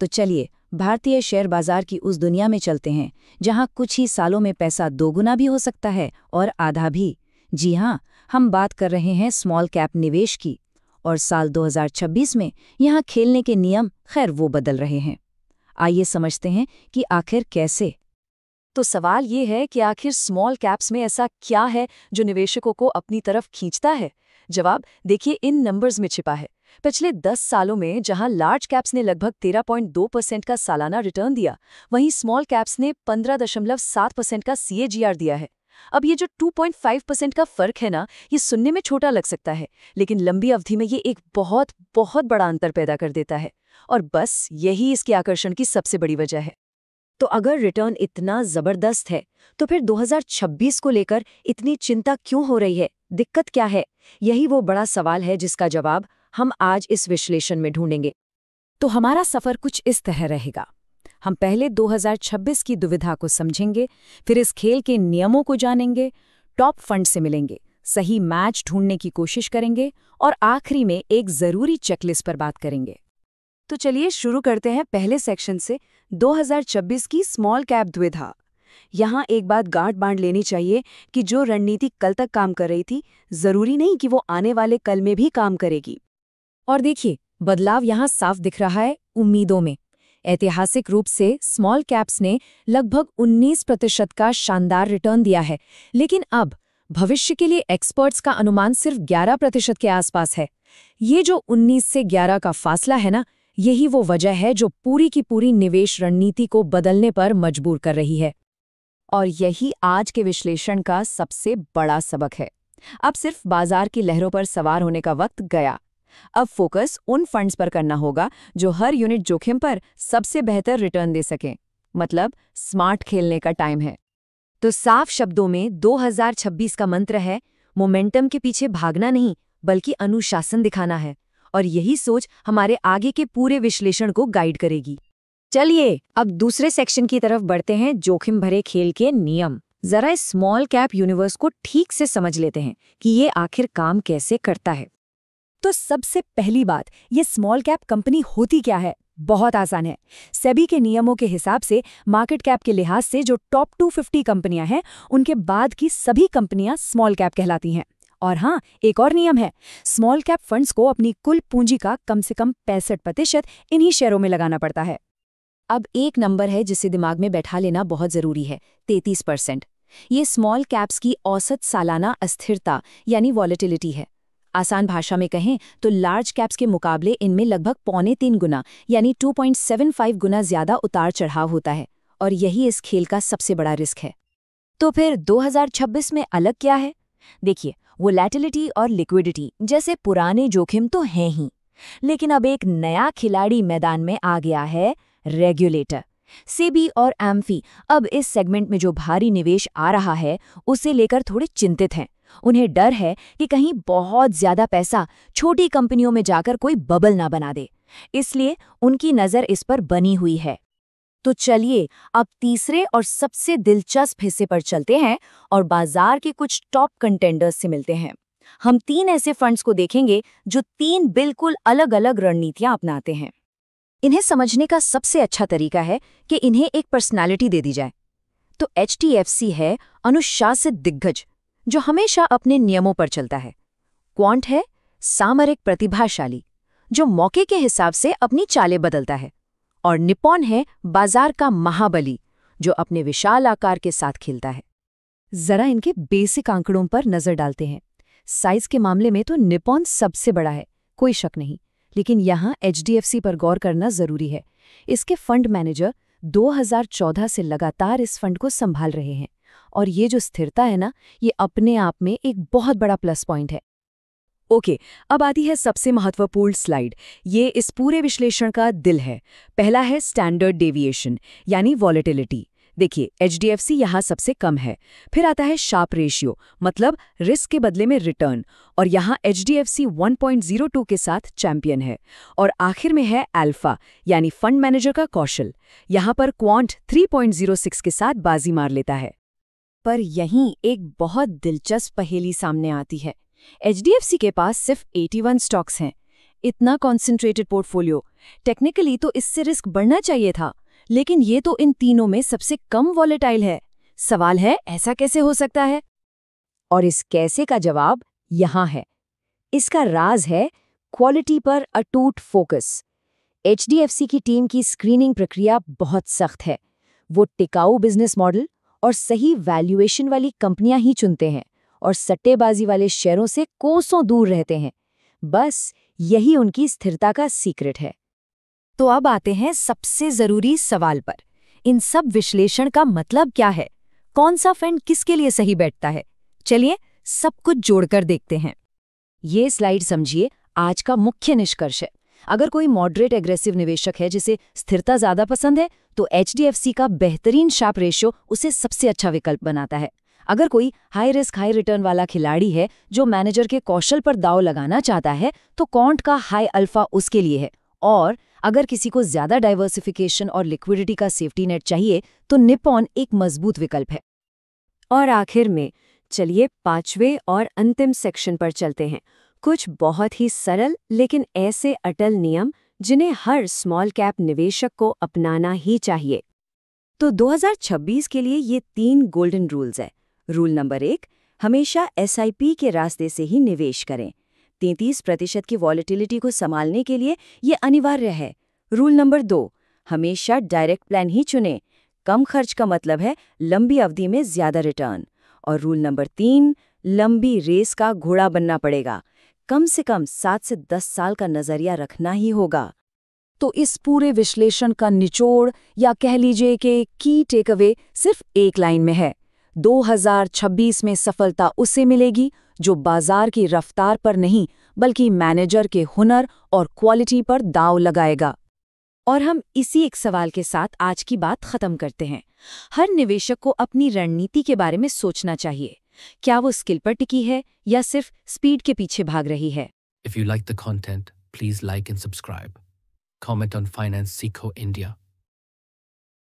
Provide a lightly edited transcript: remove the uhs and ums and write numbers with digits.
तो चलिए भारतीय शेयर बाजार की उस दुनिया में चलते हैं जहां कुछ ही सालों में पैसा दोगुना भी हो सकता है और आधा भी। जी हाँ, हम बात कर रहे हैं स्मॉल कैप निवेश की। और साल 2026 में यहाँ खेलने के नियम खैर वो बदल रहे हैं। आइए समझते हैं कि आखिर कैसे। तो सवाल ये है कि आखिर स्मॉल कैप्स में ऐसा क्या है जो निवेशकों को अपनी तरफ खींचता है। जवाब देखिए इन नंबर्स में छिपा है। पिछले 10 सालों में जहां लार्ज कैप्स ने लगभग 13.2% का सालाना रिटर्न दिया, वहीं स्मॉल कैप्स ने 15.7% का CAGR दिया है। अब ये जो 2.5% का फर्क है ना, ये सुनने में छोटा लग सकता है, लेकिन लंबी अवधि में ये एक बहुत बहुत बड़ा अंतर पैदा कर देता है। और बस यही इसके आकर्षण की सबसे बड़ी वजह है। तो अगर रिटर्न इतना जबरदस्त है तो फिर 2026 को लेकर इतनी चिंता क्यों हो रही है? दिक्कत क्या है? यही वो बड़ा सवाल है जिसका जवाब हम आज इस विश्लेषण में ढूंढेंगे। तो हमारा सफर कुछ इस तरह रहेगा। हम पहले 2026 की दुविधा को समझेंगे, फिर इस खेल के नियमों को जानेंगे, टॉप फंड से मिलेंगे, सही मैच ढूंढने की कोशिश करेंगे और आखिरी में एक जरूरी चेकलिस्ट पर बात करेंगे। तो चलिए शुरू करते हैं पहले सेक्शन से, 2026 की स्मॉल कैप द्विधा। यहाँ एक बात गांठ बांध लेनी चाहिए कि जो रणनीति कल तक काम कर रही थी, जरूरी नहीं कि वो आने वाले कल में भी काम करेगी। और देखिए, बदलाव यहाँ साफ दिख रहा है उम्मीदों में। ऐतिहासिक रूप से स्मॉल कैप्स ने लगभग 19% का शानदार रिटर्न दिया है, लेकिन अब भविष्य के लिए एक्सपर्ट्स का अनुमान सिर्फ 11% के आसपास है। ये जो 19 से 11 का फासला है ना, यही वो वजह है जो पूरी की पूरी निवेश रणनीति को बदलने पर मजबूर कर रही है। और यही आज के विश्लेषण का सबसे बड़ा सबक है। अब सिर्फ बाजार की लहरों पर सवार होने का वक्त गया। अब फोकस उन फंड्स पर करना होगा जो हर यूनिट जोखिम पर सबसे बेहतर रिटर्न दे सकें। मतलब स्मार्ट खेलने का टाइम है। तो साफ शब्दों में 2026 का मंत्र है मोमेंटम के पीछे भागना नहीं, बल्कि अनुशासन दिखाना है। और यही सोच हमारे आगे के पूरे विश्लेषण को गाइड करेगी। चलिए अब दूसरे सेक्शन की तरफ बढ़ते हैं, जोखिम भरे खेल के नियम। जरा इस स्मॉल कैप यूनिवर्स को ठीक से समझ लेते हैं कि ये आखिर काम कैसे करता है। तो सबसे पहली बात, ये स्मॉल कैप कंपनी होती क्या है? बहुत आसान है। सेबी के नियमों के हिसाब से मार्केट कैप के लिहाज से जो टॉप 250 कंपनियां हैं, उनके बाद की सभी कंपनियां स्मॉल कैप कहलाती हैं। और हाँ, एक और नियम है, स्मॉल कैप फंड्स को अपनी कुल पूंजी का कम से कम 65% इन्हीं शेयरों में लगाना पड़ता है। अब एक नंबर है जिसे दिमाग में बैठा लेना बहुत जरूरी है, 33%। ये स्मॉल कैप्स की औसत सालाना अस्थिरता यानी वॉलेटिलिटी है। आसान भाषा में कहें तो लार्ज कैप्स के मुकाबले इनमें लगभग 3.25 गुना यानी 2.75 गुना ज्यादा उतार चढ़ाव होता है। और यही इस खेल का सबसे बड़ा रिस्क है। तो फिर 2026 में अलग क्या है? देखिए, वोलेटिलिटी और लिक्विडिटी जैसे पुराने जोखिम तो हैं ही, लेकिन अब एक नया खिलाड़ी मैदान में आ गया है, रेगुलेटर। सेबी और एम्फी अब इस सेगमेंट में जो भारी निवेश आ रहा है उसे लेकर थोड़े चिंतित हैं। उन्हें डर है कि कहीं बहुत ज्यादा पैसा छोटी कंपनियों में जाकर कोई बबल ना बना दे, इसलिए उनकी नजर इस पर बनी हुई है। तो चलिए अब तीसरे और सबसे दिलचस्प हिस्से पर चलते हैं और बाजार के कुछ टॉप कंटेंडर्स से मिलते हैं। हम 3 ऐसे फंड्स को देखेंगे जो 3 बिल्कुल अलग अलग रणनीतियां अपनाते हैं। इन्हें समझने का सबसे अच्छा तरीका है कि इन्हें एक पर्सनालिटी दे दी जाए। तो HDFC है अनुशासित दिग्गज जो हमेशा अपने नियमों पर चलता है। क्वांट है सामरिक प्रतिभाशाली जो मौके के हिसाब से अपनी चालें बदलता है। और निप्पॉन है बाजार का महाबली जो अपने विशाल आकार के साथ खेलता है। जरा इनके बेसिक आंकड़ों पर नजर डालते हैं। साइज के मामले में तो निप्पॉन सबसे बड़ा है, कोई शक नहीं, लेकिन यहाँ HDFC पर गौर करना जरूरी है। इसके फंड मैनेजर 2014 से लगातार इस फंड को संभाल रहे हैं और ये जो स्थिरता है ना, ये अपने आप में एक बहुत बड़ा प्लस पॉइंट है। ओके, अब आती है सबसे महत्वपूर्ण स्लाइड। ये इस पूरे विश्लेषण का दिल है। पहला है स्टैंडर्ड डेविएशन यानी वॉलेटिलिटी। देखिए, HDFC यहाँ सबसे कम है। फिर आता है शार्प रेशियो, मतलब रिस्क के बदले में रिटर्न, और यहाँ HDFC 1.02 के साथ चैंपियन है। और आखिर में है अल्फा यानी फंड मैनेजर का कौशल। यहाँ पर क्वांट 3.06 के साथ बाजी मार लेता है। पर यहीं एक बहुत दिलचस्प पहेली सामने आती है। HDFC के पास सिर्फ 81 स्टॉक्स हैं। इतना कॉन्सेंट्रेटेड पोर्टफोलियो, टेक्निकली तो इससे रिस्क बढ़ना चाहिए था, लेकिन ये तो इन तीनों में सबसे कम वॉलेटाइल है। सवाल है, ऐसा कैसे हो सकता है? और इस कैसे का जवाब यहाँ है। इसका राज है क्वालिटी पर अटूट फोकस। HDFC की टीम की स्क्रीनिंग प्रक्रिया बहुत सख्त है। वो टिकाऊ बिजनेस मॉडल और सही वैल्यूएशन वाली कंपनियां ही चुनते हैं और सट्टेबाजी वाले शेयरों से कोसों दूर रहते हैं। बस यही उनकी स्थिरता का सीक्रेट है। तो अब आते हैं सबसे जरूरी सवाल पर। इन सब विश्लेषण का मतलब क्या है? कौन सा फंड किसके लिए सही बैठता है? चलिए सब कुछ जोड़कर देखते हैं। ये स्लाइड समझिए आज का मुख्य निष्कर्ष है। अगर कोई मॉडरेट एग्रेसिव निवेशक है जिसे स्थिरता ज्यादा पसंद है, तो HDFC का बेहतरीन शार्प रेशियो उसे सबसे अच्छा विकल्प बनाता है। अगर कोई हाई रिस्क हाई रिटर्न वाला खिलाड़ी है जो मैनेजर के कौशल पर दांव लगाना चाहता है, तो क्वांट का हाई अल्फा उसके लिए है। और अगर किसी को ज्यादा डाइवर्सिफिकेशन और लिक्विडिटी का सेफ्टी नेट चाहिए, तो निप्पॉन एक मजबूत विकल्प है। और आखिर में चलिए 5वें और अंतिम सेक्शन पर चलते हैं। कुछ बहुत ही सरल लेकिन ऐसे अटल नियम जिन्हें हर स्मॉल कैप निवेशक को अपनाना ही चाहिए। तो 2026 के लिए ये 3 गोल्डन रूल्स है। रूल नंबर 1, हमेशा SIP के रास्ते से ही निवेश करें। 33% की वॉलेटिलिटी को संभालने के लिए ये अनिवार्य है। रूल नंबर 2, हमेशा डायरेक्ट प्लान ही चुनें। कम खर्च का मतलब है लंबी अवधि में ज्यादा रिटर्न। और रूल नंबर 3, लंबी रेस का घोड़ा बनना पड़ेगा। कम से कम 7 से 10 साल का नजरिया रखना ही होगा। तो इस पूरे विश्लेषण का निचोड़ या कह लीजिए कि की टेकअवे सिर्फ एक लाइन में है। 2026 में सफलता उसे मिलेगी जो बाजार की रफ्तार पर नहीं, बल्कि मैनेजर के हुनर और क्वालिटी पर दांव लगाएगा। और हम इसी एक सवाल के साथ आज की बात खत्म करते हैं। हर निवेशक को अपनी रणनीति के बारे में सोचना चाहिए। क्या वो स्किल पर टिकी है या सिर्फ स्पीड के पीछे भाग रही है? If you like the content, please like and subscribe. Comment on Finance Seco India.